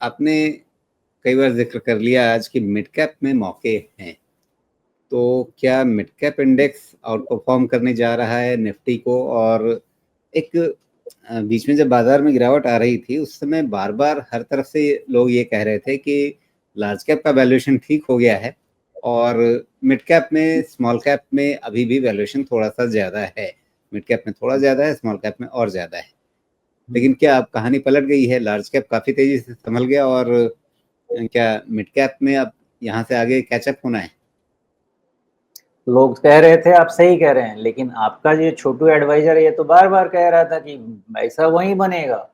आपने कई बार ज़िक्र कर लिया आज कि मिड कैप में मौके हैं। तो क्या mid cap index out perform करने जा रहा है निफ्टी को? और एक बीच में जब बाजार में गिरावट आ रही थी उस समय बार-बार हर तरफ से लोग ये कह रहे थे कि लार्ज कैप का वैल्यूएशन ठीक हो गया है और मिड कैप में, स्मॉल कैप में अभी भी वैल्यूएशन थोड़ा-सा ज़्यादा है। मिड कैप में थोड़ा ज़्यादा है, स्मॉल कैप में और ज़्यादा है। लेकिन क्या अब कहानी पलट गई है? लार्ज कैप काफ़ी तेज़ी से संभल गया और क्या मिड कैप में अब यहाँ से आगे कैचअप होना है? लोग कह रहे थे, आप सही कह रहे हैं, लेकिन आपका ये छोटू एडवाइजर ये तो बार-बार कह रहा था कि ऐसा वहीं बनेगा,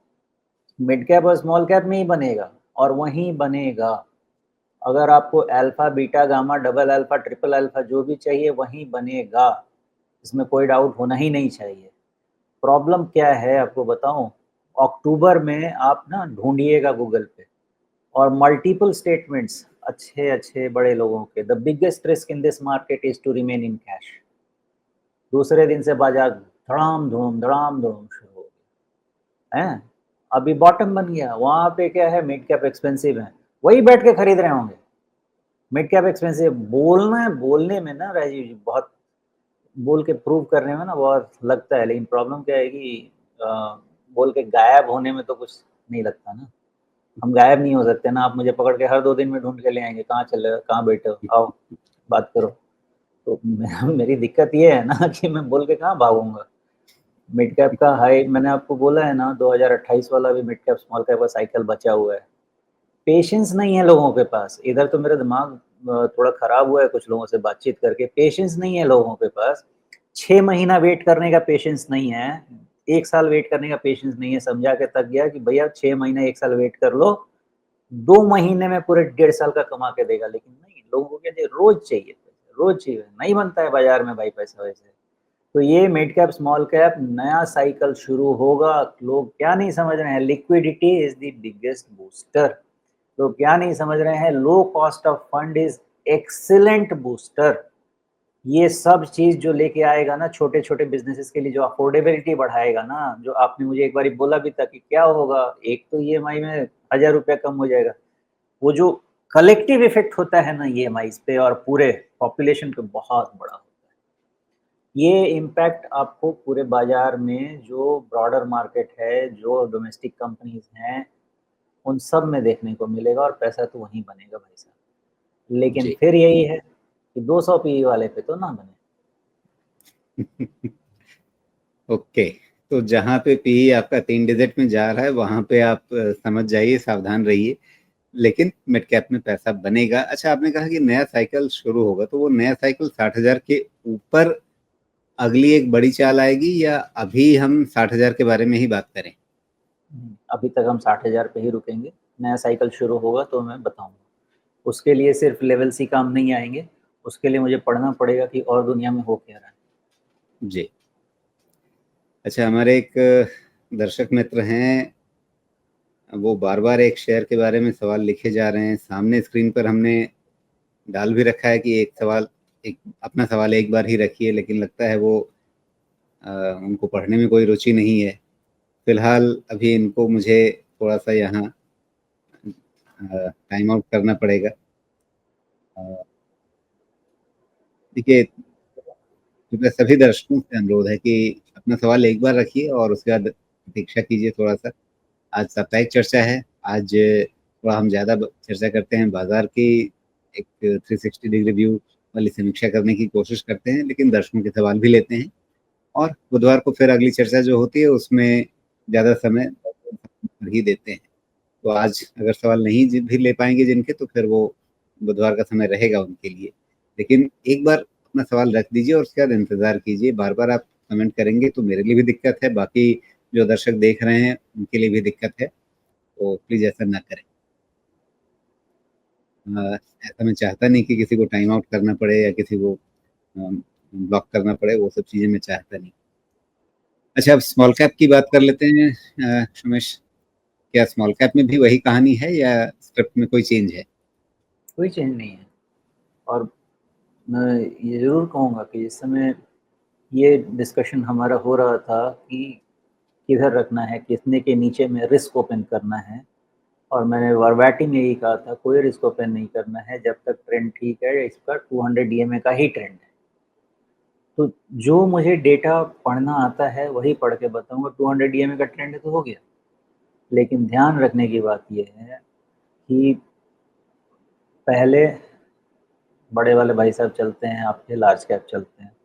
मिड कैप और स्मॉल कैप में ही बनेगा और वहीं बनेगा। अगर आपको alpha, beta, gamma, double alpha, triple alpha जो भी चाहिए वहीं बनेगा, इसमें कोई डाउट होना ही नहीं चाहिए। प्रॉब्लम क्या है आपको बताऊं, अक्टूबर में आप ना ढूंढिएगा गूगल पे और मल्टीपल स्टेटमेंट्स अच्छे अच्छे बड़े लोगों के, the biggest risk in this market is to remain in cash. दूसरे दिन से बाजार धड़ाम धूम शुरू हो गया है। अभी बॉटम बन गया, वहां पे क्या है, मिड कैप एक्सपेंसिव है, वही बैठ के खरीद रहे होंगे। मिड कैप एक्सपेंसिव बोलना है, बोलने में ना राजीव जी बहुत बोल के प्रूव करने में ना बहुत लगता है, लेकिन प्रॉब्लम क्या है कि बोल के गायब होने में तो कुछ नहीं लगता ना। हम गायब नहीं हो सकते ना, आप मुझे पकड़ के हर 2 दिन में ढूंढ के ले आएंगे, कहाँ चले, कहाँ बैठे हो, आओ बात करो। तो मेरी दिक्कत ये है ना कि मैं बोल के कहाँ भागूंगा। मिड कैप का हाई मैंने आपको बोला है ना, 2028 वाला भी मिड कैप स्मॉल कैप का साइकिल बचा हुआ है। पेशेंस नहीं है लोगों के पास, इधर तो मेरा दिमाग थोड़ा खराब हुआ है कुछ लोगों से बातचीत करके। पेशेंस नहीं है लोगों के पास, 6 महीना वेट करने का पेशेंस नहीं है, 1 साल वेट करने का पेशेंस नहीं है। समझा के थक गया कि भैया 6 महीना 1 साल वेट कर लो, 2 महीने में पूरे 1.5 साल का कमा के देगा। लेकिन नहीं, लोगों को क्या चाहिए, रोज चाहिए, रोज चाहिए, नहीं बनता है बाजार में भाई पैसा वैसे। तो ये मिड कैप स्मॉल कैप नया साइकिल शुरू होगा। लोग क्या नहीं समझ रहे हैं, liquidity is the biggest booster. लोग क्या नहीं समझ रहे हैं, low cost of fund is excellent booster. ये सब चीज जो लेके आएगा ना छोटे छोटे बिजनेसेस के लिए, जो अफोर्डेबिलिटी बढ़ाएगा ना, जो आपने मुझे एक बार बोला भी था कि क्या होगा, एक तो ईएमआई में 1,000 रुपया कम हो जाएगा। वो जो कलेक्टिव इफेक्ट होता है ना ईएमआई पे और पूरे पॉपुलेशन पे, बहुत बड़ा होता है। ये इम्पैक्ट आपको पूरे बाजार में, जो ब्रॉडर मार्केट है, जो डोमेस्टिक कंपनीज हैं, उन सब में देखने को मिलेगा और पैसा तो वहीं बनेगा भाई साहब। लेकिन जी। फिर यही है कि 200 पीई वाले पे तो ना बने। ओके। तो जहाँ पे पीई आपका 3 डिजिट में जा रहा है वहाँ पे आप समझ जाइए, सावधान रहिए। लेकिन मिड कैप में पैसा बनेगा। अच्छा, आपने कहा कि नया साइकिल शुरू होगा, तो वो नया साइकिल 60,000 के ऊपर अगली एक बड़ी चाल आएगी या अभी हम 60,000 के बारे में ही बात करें? अभी तक हम 60,000 पे ही रुकेंगे। नया साइकिल शुरू होगा तो मैं बताऊंगा। उसके लिए सिर्फ लेवल सी काम नहीं आएंगे, उसके लिए मुझे पढ़ना पड़ेगा कि और दुनिया में हो क्या रहा है। जी। अच्छा, हमारे एक दर्शक मित्र हैं, वो बार-बार एक शेयर के बारे में सवाल लिखे जा रहे हैं। सामने स्क्रीन पर हमने डाल भी रखा है कि एक अपना सवाल एक बार ही रखिए, लेकिन लगता है वो उनको पढ़ने में कोई रुचि नहीं है। फिलहाल अभी इनको मुझे थोड़ा-सा यहाँ टाइम आउट करना पड़ेगा। अ, देखिए, मेरा सभी दर्शकों से अनुरोध है कि अपना सवाल एक बार रखिए और उसके बाद प्रतीक्षा कीजिए थोड़ा-सा। आज साप्ताहिक चर्चा है। आज थोड़ा हम ज़्यादा चर्चा करते हैं, बाजार की एक 360 डिग्री व्यू वाली समीक्षा करने की कोशिश करते हैं, लेकिन दर्शकों के सवाल भी लेते हैं और बुधवार को फिर अगली चर्चा जो होती है उसमें ज़्यादा समय ही देते हैं। तो आज अगर सवाल नहीं भी ले पाएंगे जिनके, तो फिर वो बुधवार का समय रहेगा उनके लिए। लेकिन एक बार अपना सवाल रख दीजिए और उसके बाद इंतज़ार कीजिए। बार बार आप कमेंट करेंगे तो मेरे लिए भी दिक्कत है, बाकी जो दर्शक देख रहे हैं उनके लिए भी दिक्कत है, तो प्लीज़ ऐसा ना करें। ऐसा मैं चाहता नहीं कि किसी को टाइम आउट करना पड़े या किसी को ब्लॉक करना पड़े, वो सब चीज़ें मैं चाहता नहीं। अच्छा, अब स्मॉल कैप की बात कर लेते हैं। रमेश, क्या स्मॉल कैप में भी वही कहानी है या स्क्रिप्ट में कोई चेंज है? कोई चेंज नहीं है। और मैं ये ज़रूर कहूँगा कि इस समय ये डिस्कशन हमारा हो रहा था कि किधर रखना है, कितने के नीचे में रिस्क ओपन करना है। और मैंने वर्बैटिम यही कहा था, कोई रिस्क ओपन नहीं करना है जब तक ट्रेंड ठीक है, इसका 200 डीएमए का ही ट्रेंड है। तो जो मुझे डेटा पढ़ना आता है वही पढ़ के बताऊँगा, 200 डीएमए का ट्रेंड है तो हो गया। लेकिन ध्यान रखने की बात ये है कि पहले बड़े वाले भाई साहब चलते हैं, आपके लार्ज कैप चलते हैं।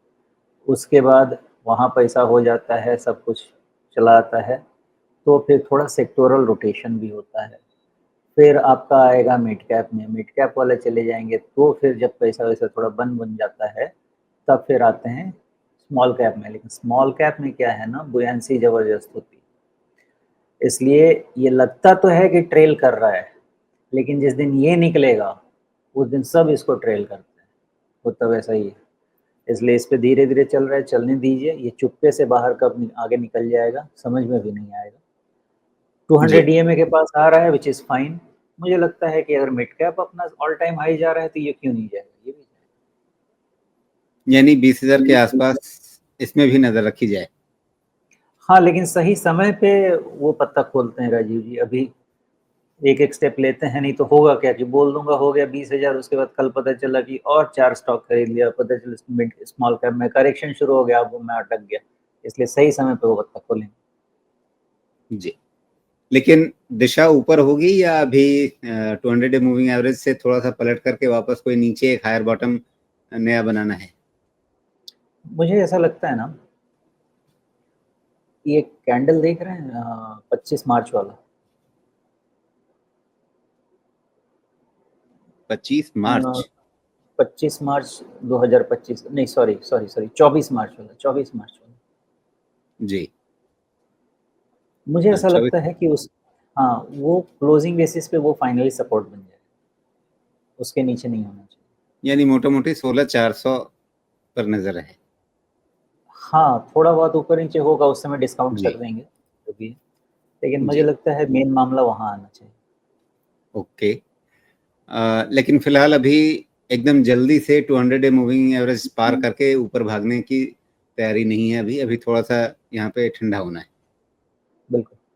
उसके बाद वहाँ पैसा हो जाता है, सब कुछ चला आता है, तो फिर थोड़ा सेक्टोरल रोटेशन भी होता है। फिर आपका आएगा मिड कैप में, मिड कैप वाले चले जाएँगे, तो फिर जब पैसा-वैसा थोड़ा बन जाता है, तब फिर आते हैं स्मॉल कैप में। लेकिन स्मॉल कैप में क्या है ना, बुयांसी ज़बरदस्त होती है। इसलिए ये लगता तो है कि ट्रेल कर रहा है, लेकिन जिस दिन ये निकलेगा, उस दिन सब इसको ट्रेल करते हैं। होता वैसा ही है। इसलिए इस पे धीरे-धीरे चल रहा है, चलने दीजिए। ये चुप्पे से बाहर कब आगे निकल जाएगा, समझ में भी नहीं आएगा। 200 जी, डीएमए के पास आ रहा है व्हिच इज़ फाइन। मुझे लगता है कि अगर मिड कैप अपना ऑल टाइम हाई जा रहा है, तो ये क्यों नहीं जाएगा? ये भी यानी 20,000 के जाएगा। आसपास इसमें भी नज़र रखी जाए। हाँ, लेकिन सही समय पे वो पत्ता खोलते हैं राजीव जी। अभी एक-एक स्टेप लेते हैं, नहीं तो होगा क्या कि बोल दूँगा हो गया 20,000, उसके बाद कल पता चला कि और 4 स्टॉक खरीद लिया, पता चला मिड स्मॉल कैप में करेक्शन शुरू हो गया, अब मैं अटक गया। इसलिए सही समय पे वो पत्ता खोलें। जी, लेकिन दिशा ऊपर होगी या अभी 200 डे मूविंग एवरेज से थोड़ा-सा पलट करके वापस कोई नीचे एक हायर बॉटम नया बनाना है? मुझे ऐसा लगता है ना, ये कैंडल देख रहे हैं 25 मार्च वाला? 25 अ, मार्च? 25 मार्च 2025 नहीं, सॉरी 24 मार्च वाला, 24 मार्च वाला। जी, मुझे ऐसा अच्छा, लगता है कि उस हाँ, वो क्लोजिंग बेसिस पे वो फाइनली सपोर्ट बन जाएगा। उसके नीचे नहीं होना चाहिए। यानी मोटा-मोटी 16,400 पर नज़र है। हाँ, थोड़ा बहुत ऊपर-नीचे होगा, उस समय डिस्काउंट कर जी, देंगे, जो भी है। लेकिन मुझे जी, लगता है मेन मामला वहाँ आना चाहिए। ओके। लेकिन फिलहाल अभी एकदम जल्दी से 200 डे मूविंग एवरेज पार करके ऊपर भागने की तैयारी नहीं है अभी, अभी थोड़ा-सा यहाँ पे ठंडा होना है। बिल्कुल।